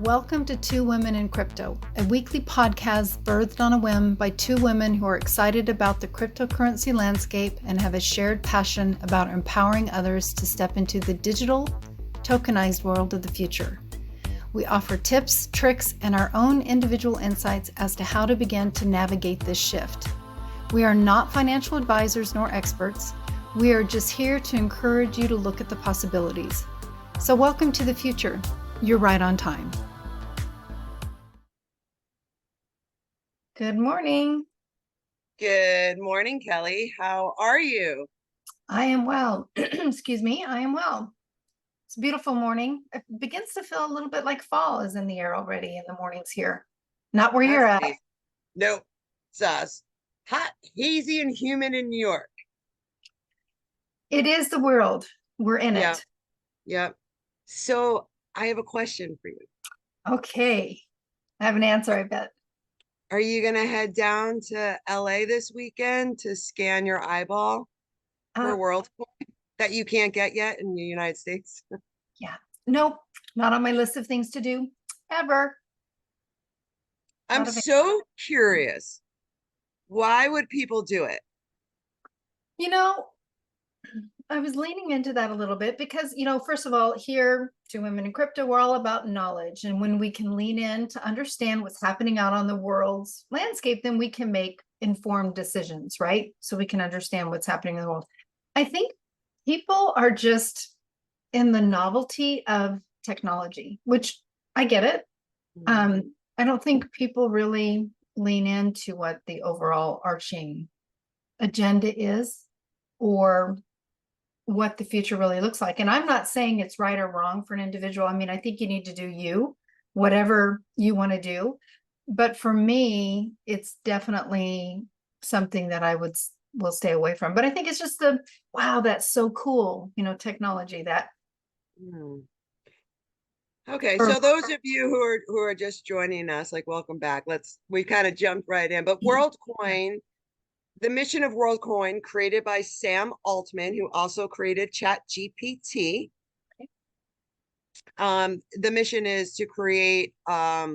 Welcome to Two Women in Crypto, a weekly podcast birthed on a whim by two women who are excited about the cryptocurrency landscape and have a shared passion about empowering others to step into the digital, tokenized world of the future. We offer tips, tricks, and our own individual insights as to how to begin to navigate this shift. We are not financial advisors nor experts. We are just here to encourage you to look at the possibilities. So welcome to the future. You're right on time. Good morning. Good morning, Kelly. How are you? I am well. Excuse me. I am well. It's a beautiful morning. It begins to feel a little bit like fall is in the air already in the mornings here. Not where you're at. Nice. Nope. It's us. Hot, hazy, and humid in New York. It is the world. We're in Yeah. it. Yep. So I have a question for you. Okay. I have an answer, I bet. Are you going to head down to LA this weekend to scan your eyeball for WorldCoin that you can't get yet in the United States? Yeah. Nope. Not on my list of things to do ever. I'm so curious. Why would people do it? You know, I was leaning into that a little bit because, first of all, here, Two Women in Crypto, we're all about knowledge. And when we can lean in to understand what's happening out on the world's landscape, then we can make informed decisions, right? So we can understand what's happening in the world. I think people are just in the novelty of technology, which I get it. I don't think people really lean into what the overall arching agenda is or what the future really looks like. And I'm not saying it's right or wrong for an individual. I mean, I think you need to do you, whatever you want to do. But for me, it's definitely something that I will stay away from. But I think it's just wow, that's so cool, technology that. Okay, so those of you who are just joining us, welcome back. We kind of jumped right in. But WorldCoin, the mission of WorldCoin, created by Sam Altman, who also created ChatGPT. The mission is to create a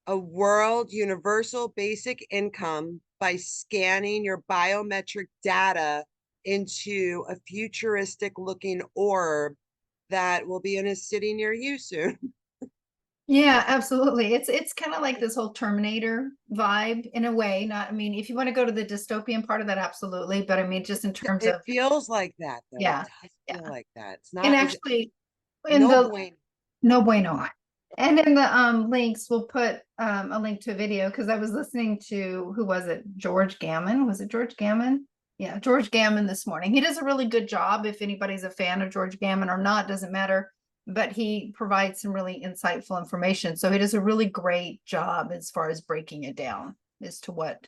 world universal basic income by scanning your biometric data into a futuristic looking orb that will be in a city near you soon. Yeah, absolutely. It's kind of like this whole Terminator vibe in a way. If you want to go to the dystopian part of that, absolutely. But I mean, just in terms It of feels like that, though. yeah, It does feel like that. It's not. and actually, in no the bueno. no bueno. And in the links, we'll put a link to a video because I was listening to who was it? George Gammon. Was it George Gammon? Yeah, George Gammon this morning. He does a really good job. If anybody's a fan of George Gammon or not, doesn't matter. But he provides some really insightful information. So he does a really great job as far as breaking it down as to what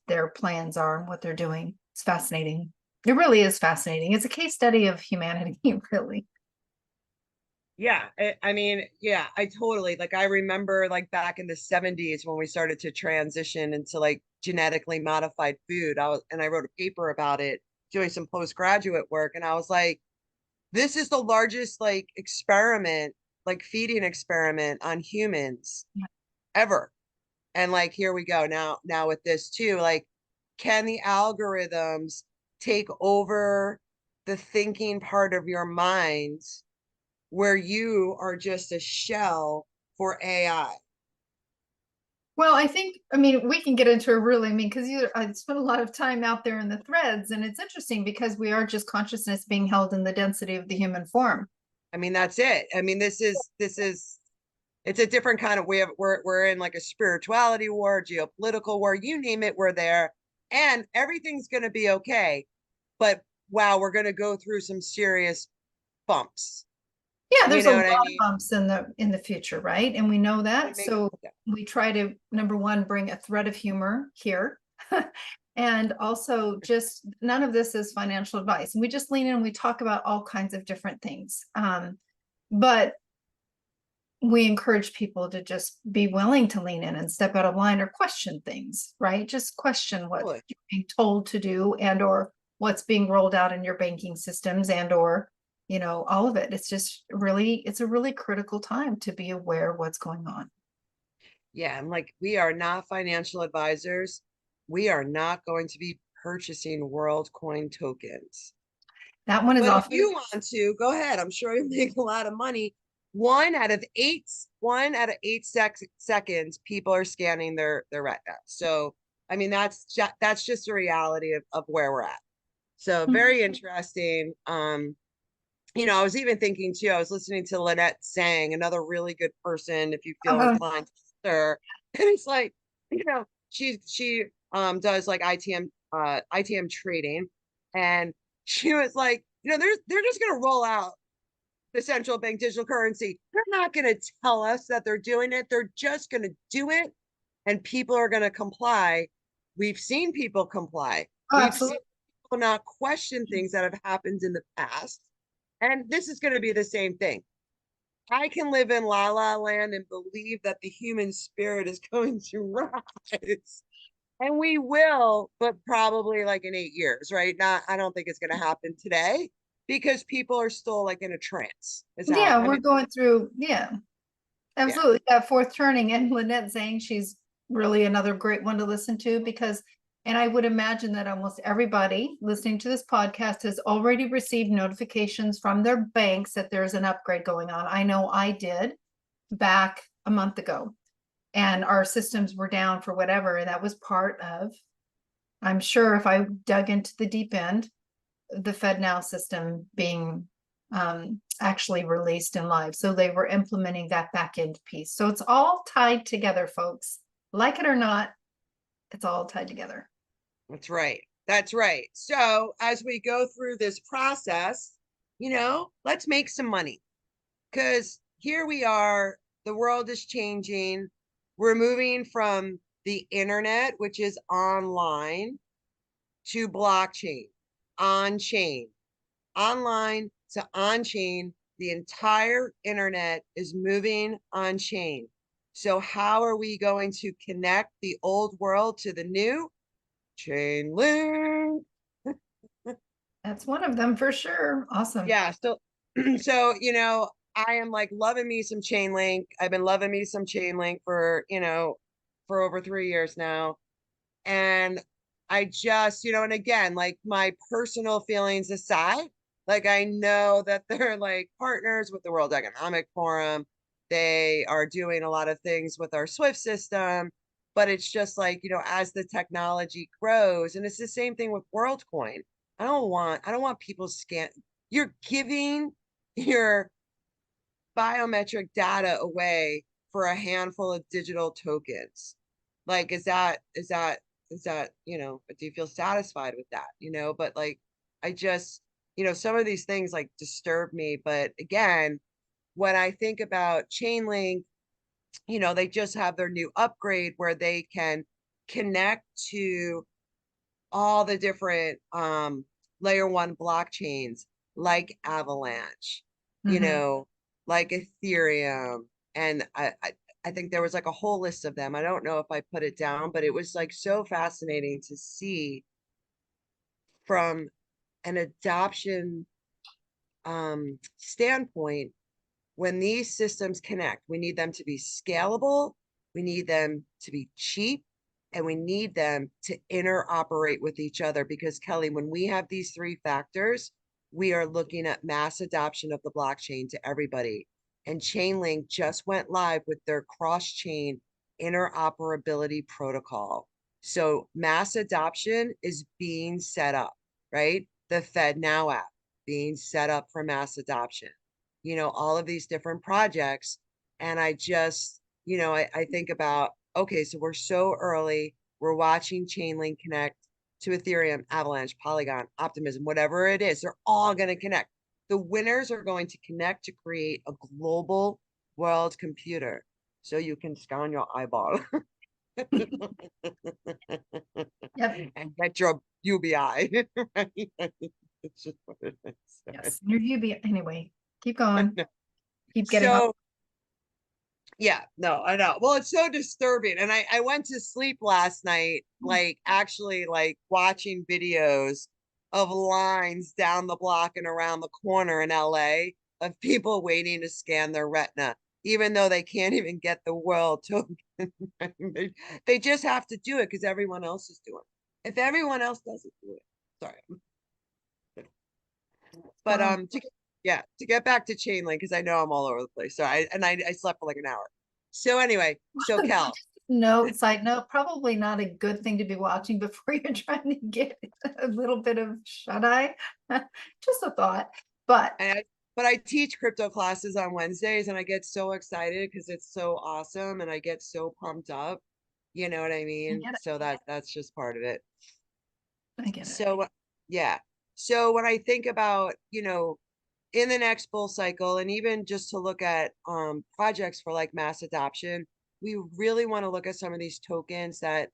their plans are and what they're doing. It's fascinating. It really is fascinating. It's a case study of humanity, really. Yeah, I totally I remember back in the 70s when we started to transition into genetically modified food. I wrote a paper about it, doing some postgraduate work, and I was like, this is the largest experiment, feeding experiment on humans ever. And here we go now with this too. Can the algorithms take over the thinking part of your mind where you are just a shell for AI? Well, we can get into it really, because I spent a lot of time out there in the threads, and it's interesting because we are just consciousness being held in the density of the human form. That's it. It's a different kind of way of, we're in a spirituality war, geopolitical war, you name it, we're there, and everything's going to be okay. But wow, we're going to go through some serious bumps. Yeah, there's a lot of bumps in the future, right? And we know that. So we try to, number one, bring a thread of humor here. And also just none of this is financial advice. And we just lean in and we talk about all kinds of different things. But we encourage people to just be willing to lean in and step out of line or question things, right? Just question what you're being told to do and or what's being rolled out in your banking systems and or all of it. It's just really, it's a really critical time to be aware of what's going on. Yeah, and like we are not financial advisors. We are not going to be purchasing WorldCoin tokens. That one is But if often, you want to, go ahead. I'm sure you make a lot of money. One out of eight seconds, people are scanning their retina. So I mean, that's just a reality of where we're at. So very interesting. I was even thinking too, I was listening to Lynette Zhang, another really good person, if you feel uh, inclined to her. And it's like, she does like ITM trading. And she was like, they're just gonna roll out the central bank digital currency. They're not gonna tell us that they're doing it. They're just gonna do it, and people are gonna comply. We've seen people comply. oh, We've seen absolutely. people not question things that have happened in the past. And this is going to be the same thing. I can live in La La Land and believe that the human spirit is going to rise. And we will, but probably like in 8 years, right? I don't think it's going to happen today because people are still like in a trance. Yeah, I we're mean, going through, yeah, yeah, absolutely. That fourth turning. And Lynette Zhang, she's really another great one to listen to because, and I would imagine that almost everybody listening to this podcast has already received notifications from their banks that there's an upgrade going on. I know I did back a month ago, and our systems were down for whatever. And that was part of, I'm sure if I dug into the deep end, the FedNow system being actually released and live. So they were implementing that back end piece. So it's all tied together, folks. Like it or not, it's all tied together. that's right. That's right. So as we go through this process, let's make some money. Because here we are, the world is changing. We're moving from the internet, which is online, to blockchain, on chain, online to on chain. The entire internet is moving on chain. So, how are we going to connect the old world to the new? Chainlink. That's one of them for sure. Awesome. Yeah. So, I am like loving me some Chainlink. I've been loving me some Chainlink for over 3 years now. And I just, and again, like my personal feelings aside, like I know that they're like partners with the World Economic Forum. They are doing a lot of things with our SWIFT system, but it's just like, as the technology grows, and it's the same thing with WorldCoin. I don't want people you're giving your biometric data away for a handful of digital tokens. Like, is that, do you feel satisfied with that? But like, I just, some of these things like disturb me. But again, when I think about Chainlink, they just have their new upgrade where they can connect to all the different layer one blockchains like Avalanche, you Mhm. know, like Ethereum. And I think there was like a whole list of them. I don't know if I put it down, but it was like so fascinating to see from an adoption standpoint. When these systems connect, we need them to be scalable, we need them to be cheap, and we need them to interoperate with each other. Because, Kelly, when we have these three factors, we are looking at mass adoption of the blockchain to everybody. And Chainlink just went live with their cross-chain interoperability protocol. So mass adoption is being set up, right? The FedNow app being set up for mass adoption, all of these different projects. And I just, I think about, okay, so we're so early. We're watching Chainlink connect to Ethereum, Avalanche, Polygon, Optimism, whatever it is. They're all going to connect. The winners are going to connect to create a global world computer so you can scan your eyeball Yep. and get your UBI. Right? It's just what it is. Yes. Your UB anyway. Keep going. Keep getting up. So yeah, no, I know. Well, it's so disturbing. And I went to sleep last night, like actually like watching videos of lines down the block and around the corner in LA of people waiting to scan their retina, even though they can't even get the world token. They just have to do it because everyone else is doing it. If everyone else doesn't do it, sorry. But Wow. to get back to Chainlink, because I know I'm all over the place. So I slept for like an hour. So anyway, so Cal, Note, side note, probably not a good thing to be watching before you're trying to get a little bit of shut eye. Just a thought. But but I teach crypto classes on Wednesdays and I get so excited because it's so awesome and I get so pumped up. You know what I I mean? get it. So that's just part of it. I get it. So yeah. So when I think about, in the next bull cycle, and even just to look at projects for like mass adoption, we really want to look at some of these tokens that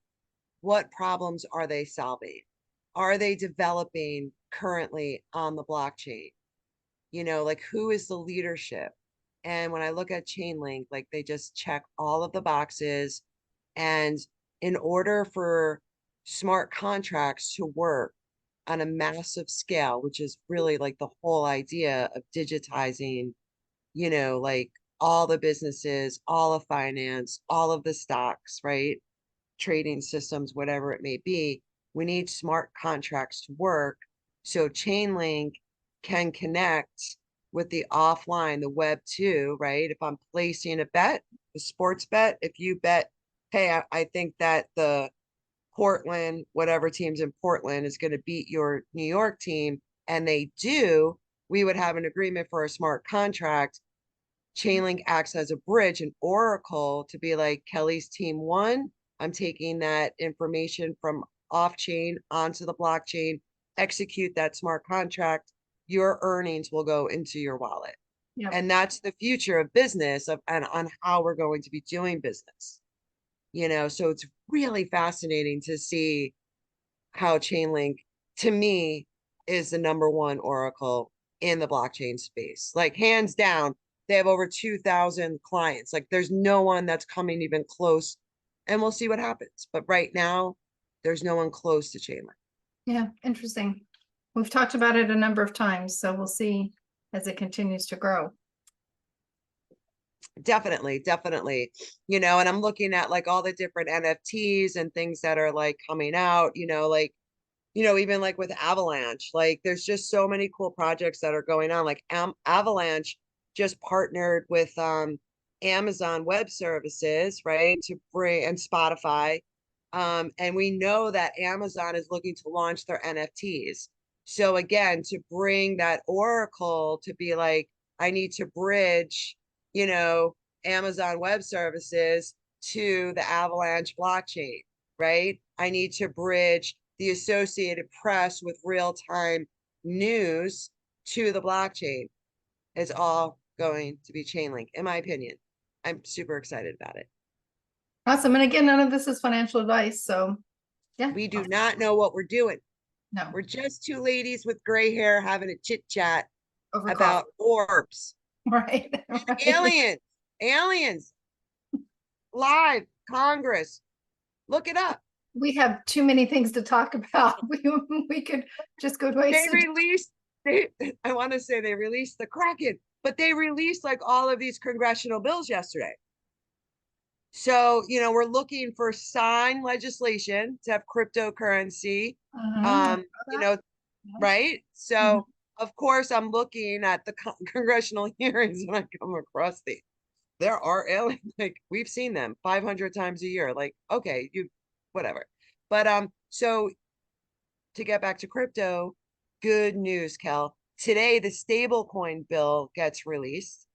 what problems are they solving? Are they developing currently on the blockchain? Like who is the leadership? And when I look at Chainlink, like they just check all of the boxes. And in order for smart contracts to work on a massive scale, which is really like the whole idea of digitizing, like all the businesses, all of finance, all of the stocks, right? Trading systems, whatever it may be, we need smart contracts to work. So Chainlink can connect with the offline, the web too, right? If I'm placing a bet, a sports bet, if you bet, hey, I think that the Portland, whatever team's in Portland is going to beat your New York team, and they do, we would have an agreement for a smart contract. Chainlink acts as a bridge, an oracle to be like Kelly's team won. I'm taking that information from off chain onto the blockchain, execute that smart contract. Your earnings will go into your wallet. Yep. And that's the future of business and on how we're going to be doing business. So it's really fascinating to see how Chainlink, to me, is the number one oracle in the blockchain space. Like hands down, they have over 2,000 clients. Like there's no one that's coming even close. And we'll see what happens. But right now, there's no one close to Chainlink. Yeah, interesting. We've talked about it a number of times, so we'll see as it continues to grow. Definitely, definitely. And I'm looking at like all the different NFTs and things that are like coming out, like even like with Avalanche, like there's just so many cool projects that are going on. Like Avalanche just partnered with Amazon Web Services, right, to bring and Spotify. And we know that Amazon is looking to launch their NFTs. So again, to bring that oracle to be like, I need to bridge, Amazon Web Services to the Avalanche blockchain, right? I need to bridge the Associated Press with real-time news to the blockchain. It's all going to be Chainlink, in my opinion. I'm super excited about it. Awesome. And again, none of this is financial advice. So yeah. We do not know what we're doing. No. We're just two ladies with gray hair having a chit chat Over about coffee. orbs. Right. Right. Aliens, live, Congress. Look it up. We have too many things to talk about. We could just go to I want to say they released the Kraken, but they released like all of these congressional bills yesterday. So, we're looking for signed legislation to have cryptocurrency. Um, you know, right? So, of course, I'm looking at the congressional hearings when I come across these. There are aliens, like we've seen them 500 times a year. Like, okay, whatever. But so to get back to crypto, good news, Kel. Today, the stablecoin bill gets released.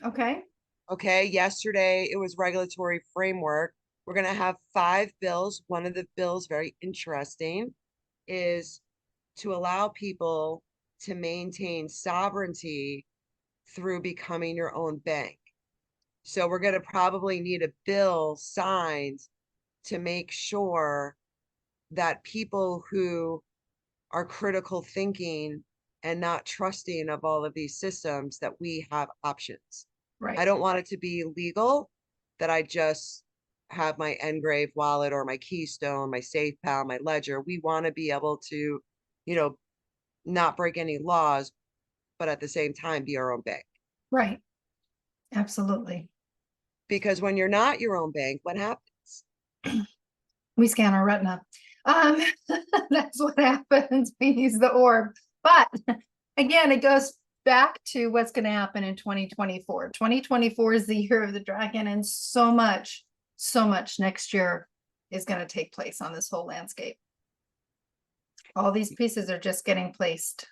Okay. Okay, yesterday it was regulatory framework. We're going to have 5 bills. One of the bills, very interesting, is to allow people to maintain sovereignty through becoming your own bank. So we're going to probably need a bill signed to make sure that people who are critical thinking and not trusting of all of these systems, that we have options. Right. I don't want it to be legal that I just have my Engrave wallet or my Keystone, my SafePal, my Ledger. We want to be able to you know, not break any laws, but at the same time be our own bank. Right. Absolutely. Because when you're not your own bank, what happens? We scan our retina. Um, that's what happens. We use the orb. But again, it goes back to what's going to happen in 2024. 2024 is the year of the dragon, and so much next year is going to take place on this whole landscape. All these pieces are just getting placed.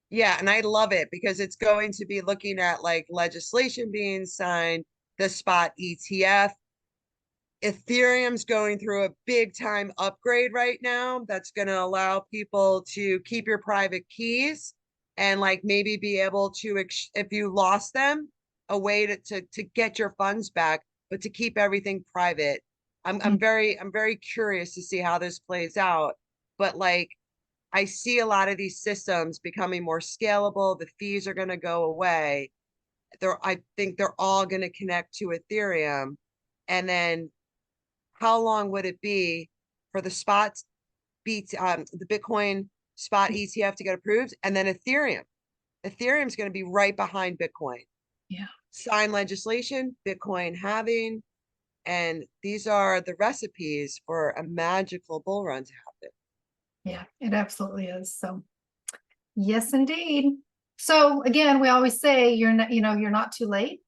Yeah, and I love it because it's going to be looking at like legislation being signed, the spot ETF. Ethereum's going through a big time upgrade right now that's going to allow people to keep your private keys and like maybe be able to, if you lost them, a way to get your funds back, but to keep everything private. I'm very curious to see how this plays out. But like I see a lot of these systems becoming more scalable. The fees are going to go away. I think they're all going to connect to Ethereum. And then how long would it be for the spot beat the Bitcoin spot ETF to get approved? And then Ethereum's going to be right behind Bitcoin. Yeah. Sign legislation, Bitcoin halving, and these are the recipes for a magical bull run to happen. Yeah, it absolutely is. So yes, indeed. So again, we always say you're not, you're not too late.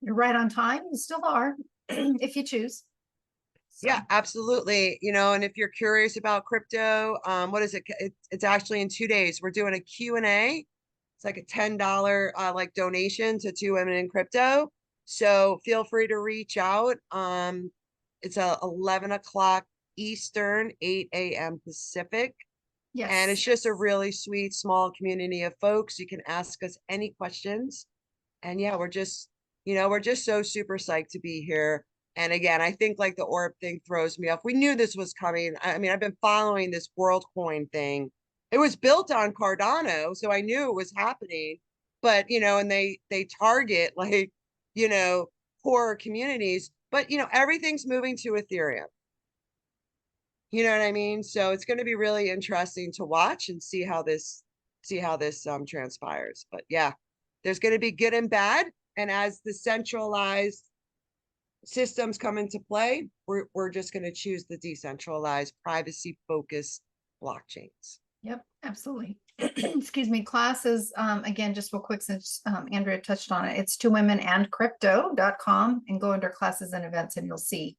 You're right on time. You still are, if you choose. So, Yeah, absolutely. And if you're curious about crypto, what is it? It's actually in 2 days. We're doing a Q&A. It's like a $10 like donation to Two Women in Crypto. So feel free to reach out. It's 11 o'clock Eastern, 8 a.m. Pacific. And it's yes. just a really sweet, small community of folks. You can ask us any questions. And yeah, we're just so super psyched to be here. And again, I think like the orb thing throws me off. We knew this was coming. I mean, I've been following this WorldCoin thing. It was built on Cardano, so I knew it was happening. But and they target like, you know, poorer communities. But everything's moving to Ethereum. You know what I mean? So it's going to be really interesting to watch and see how this transpires. But yeah, there's going to be good and bad. And as the centralized systems come into play, we're just going to choose the decentralized, privacy focused blockchains. Yep, absolutely. Excuse me. Classes, again, just real quick, since Andrea touched on it, it's twowomenandcrypto.com, and go under classes and events and you'll see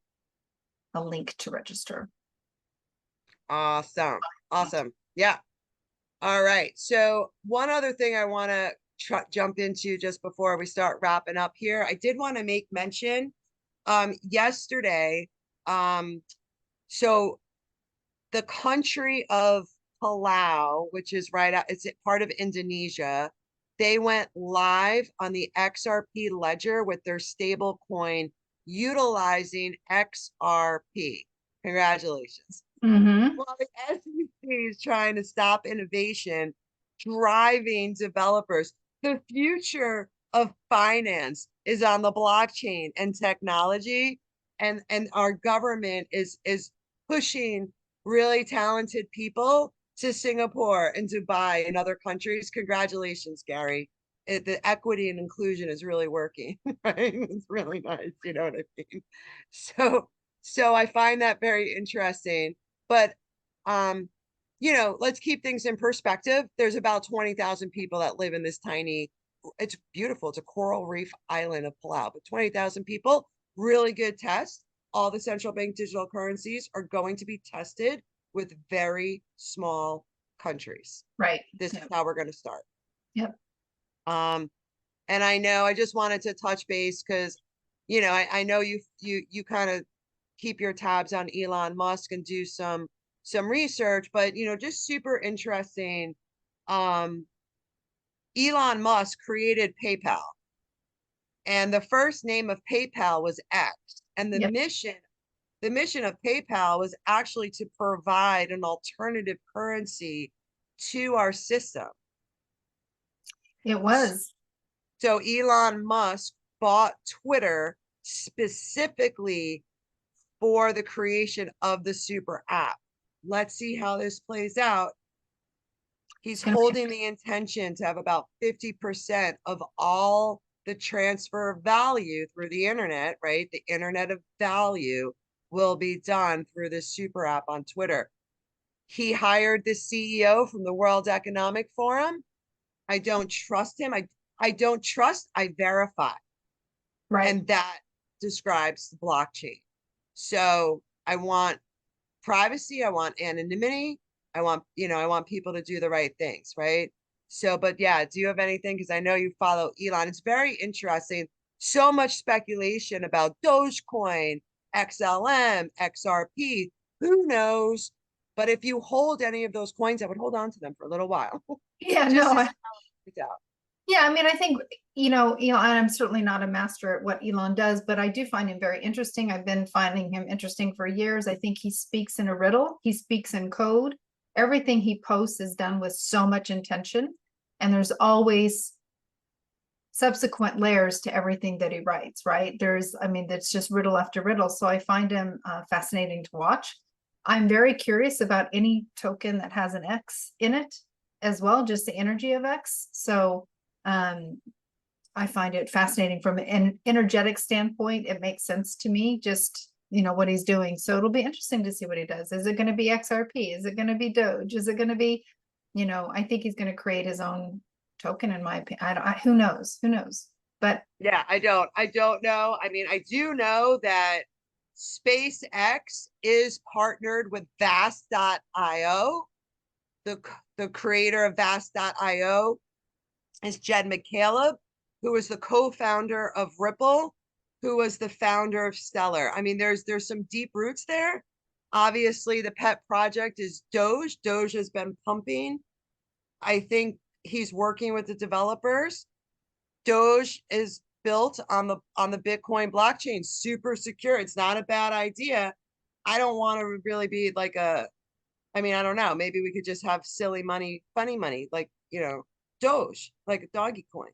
a link to register. Awesome. Awesome. Yeah. All right. So one other thing I want to jump into just before we start wrapping up here, I did want to make mention yesterday, so the country of Palau, which is it's part of Indonesia, they went live on the XRP ledger with their stable coin utilizing XRP. Congratulations. Mm-hmm. Well, the SEC is trying to stop innovation, driving developers. The future of finance is on the blockchain and technology, and our government is pushing really talented people to Singapore and Dubai and other countries. Congratulations, Gary. The equity and inclusion is really working, right? It's really nice, you know what I mean? So I find that very interesting. But let's keep things in perspective. There's about 20,000 people that live in this tiny, it's beautiful. It's a coral reef island of Palau, but 20,000 people, really good test. All the central bank digital currencies are going to be tested with very small countries. Right. This Yep. is how we're going to start. Yep. And I know I just wanted to touch base because, I know you kind of keep your tabs on Elon Musk and do some research, but just super interesting. Elon Musk created PayPal, and the first name of PayPal was X, and the Yep. mission of PayPal was actually to provide an alternative currency to our system. It was. So Elon Musk bought Twitter specifically for the creation of the super app. let's see how this plays out. He's It's gonna be holding the intention to have about 50% of all the transfer of value through the internet, right? The internet of value will be done through this super app on Twitter. He hired the CEO from the World Economic Forum. I don't trust him. I don't trust, I verify. right. And that describes the blockchain. So I want privacy, I want anonymity, I want people to do the right things, right? So, but yeah, do you have anything? Because I know you follow Elon. It's very interesting. So much speculation about Dogecoin, XLM, XRP. Who knows? But if you hold any of those coins, I would hold on to them for a little while, Yeah, just no, to see how it plays out. yeah, I mean, I think, and I'm certainly not a master at what Elon does, but I do find him very interesting. I've been finding him interesting for years. I think he speaks in a riddle, he speaks in code. Everything he posts is done with so much intention, and there's always subsequent layers to everything that he writes, right? I mean, that's just riddle after riddle. So I find him fascinating to watch. I'm very curious about any token that has an X in it as well, just the energy of X. So I find it fascinating from an energetic standpoint. It makes sense to me, just what he's doing. So it'll be interesting to see what he does. Is it going to be XRP? Is it going to be Doge? Is it going to be, I think he's going to create his own token, in my opinion. Who knows? Who knows? But Yeah, I don't know. I mean, I do know that SpaceX is partnered with Vast.io. The creator of Vast.io is Jed McCaleb, who is the co-founder of Ripple, who was the founder of Stellar. I mean, there's some deep roots there. Obviously, the pet project is Doge. Doge has been pumping. I think he's working with the developers. Doge is built on the Bitcoin blockchain, super secure. It's not a bad idea. I don't want to really be like I mean, I don't know. Maybe we could just have silly money, funny money, like, Doge, like a doggy coin.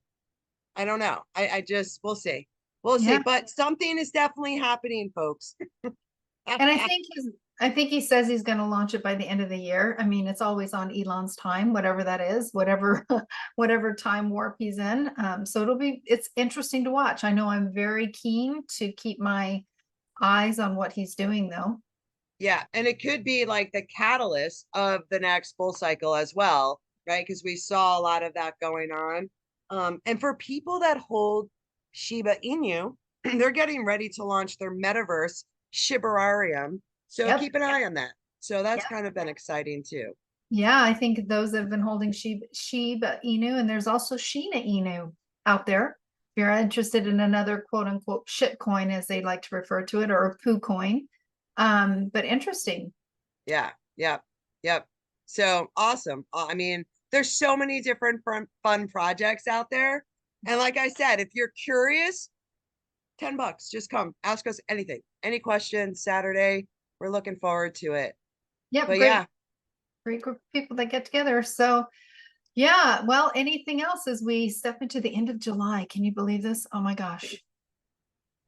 I don't know. I just, we'll see. We'll see. yeah, But something is definitely happening, folks. and I think he says he's going to launch it by the end of the year. I mean, it's always on Elon's time, whatever that is, whatever whatever time warp he's in. So it's interesting to watch. I know I'm very keen to keep my eyes on what he's doing, though. Yeah, and it could be like the catalyst of the next bull cycle as well, right? Because we saw a lot of that going on. And for people that hold Shiba Inu, they're getting ready to launch their metaverse Shibararium. So Yep. keep an eye on that. So that's Yep. kind of been exciting too. Yeah, I think those that have been holding Shiba Inu, and there's also Shiba Inu out there. If you're interested in another quote unquote shit coin, as they like to refer to it, or a poo coin. But interesting. Yeah, yep, yep. So awesome. I mean, there's so many different fun projects out there. And like I said, if you're curious, $10, just come ask us anything, any questions. Saturday, we're looking forward to it. Yep, But yeah, great group of people that get together. So yeah, well, anything else as we step into the end of July? Can you believe this? Oh my gosh.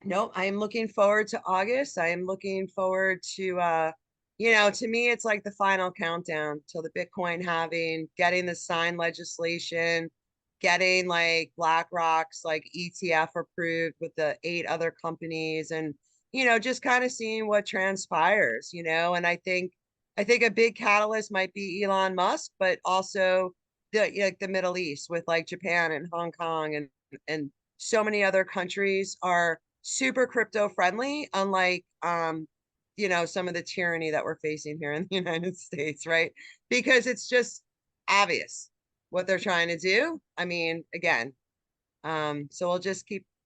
no, I am looking forward to August. I am looking forward to to me it's like the final countdown till the Bitcoin halving, getting the signed legislation, getting like BlackRock's like ETF approved with the 8 other companies, and just kind of seeing what transpires, and I think a big catalyst might be Elon Musk, but also the Middle East with like Japan and Hong Kong and so many other countries are super crypto friendly, unlike some of the tyranny that we're facing here in the United States, right? Because it's just obvious what they're trying to do. I mean, again, so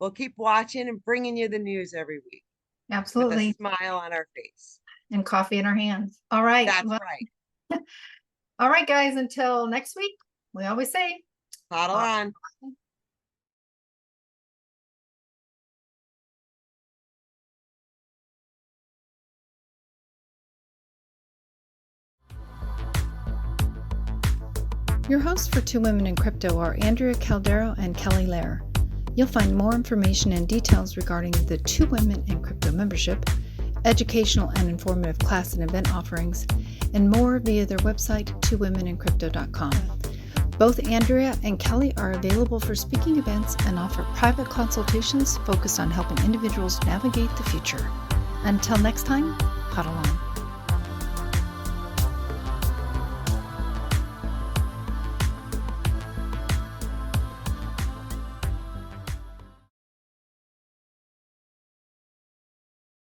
we'll keep watching and bringing you the news every week with a Absolutely. smile on our face. And coffee in our hands. All right. That's Well, right. all right, guys, until next week, we always say, Huddle on. your hosts for Two Women in Crypto are Andrea Caldero and Kelly Lair. You'll find more information and details regarding the Two Women in Crypto membership educational and informative class and event offerings, and more via their website, twowomeninCrypto.com. Both Andrea and Kelly are available for speaking events and offer private consultations focused on helping individuals navigate the future. Until next time, huddle on.